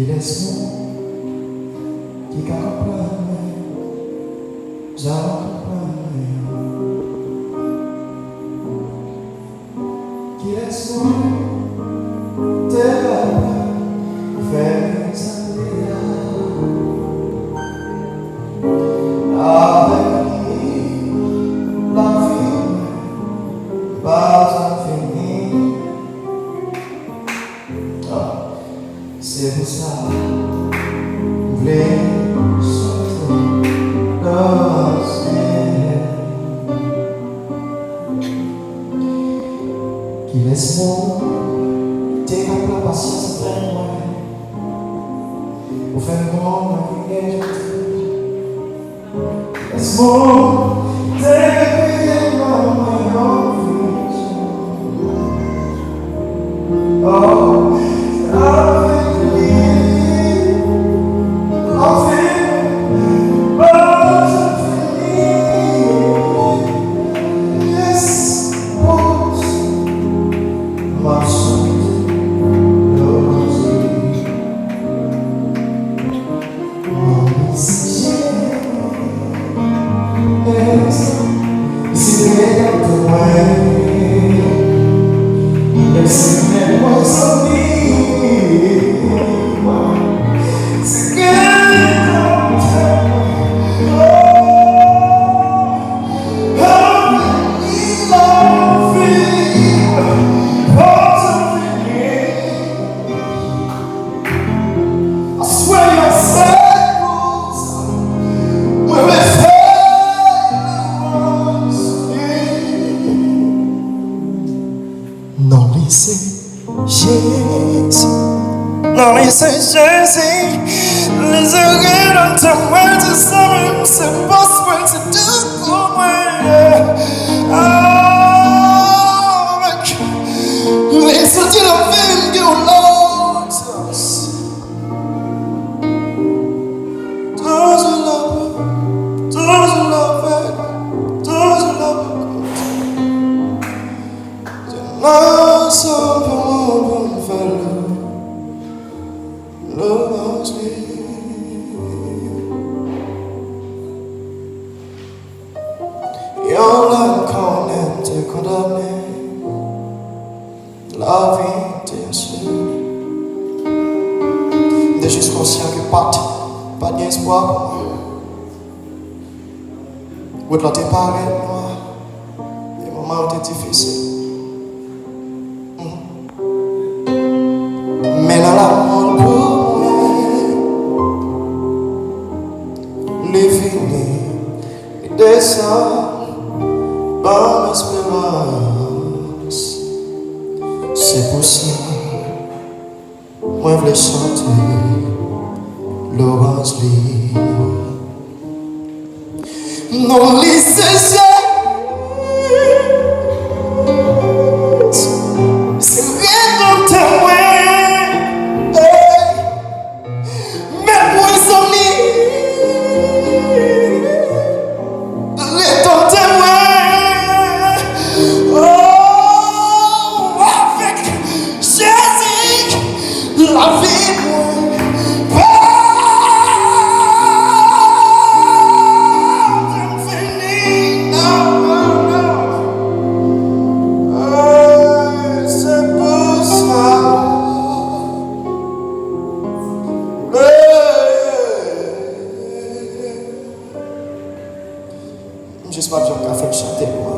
laisse-moi, qui comprenne, qui laisse-moi, te faire avec lui, la vie n'est pas infinie. C'est pour ça que je voulais sauter dans le ciel. Qui laisse-moi, t'es la patience de moi, pour faire moi ma vie. Laisse-moi, t'es la non, laissez Jésus, non, laissez Jésus, les oreilles dans ta main, tu sais, c'est pas ce que c'est tout pour moi. Avec les soutiens de la vie que l'on a, toujours la paix, toujours la paix. Your love quand te condamné, la vie t'est assurée. T'es juste conscient que pas d'espoir pour moi. Ou de l'autre paré de moi, les moments étaient difficiles. Mais dans l'amour pour moi, les finis, les descends. Bonne espérance, c'est possible. Moi, je voulais chanter Laurence Lee. Non, laissez c'est rien dans ta main. Mais moi, ils sont mis. La vie pas infinie, non, c'est pour ça. J'espère que j'ai fait chanter pour moi.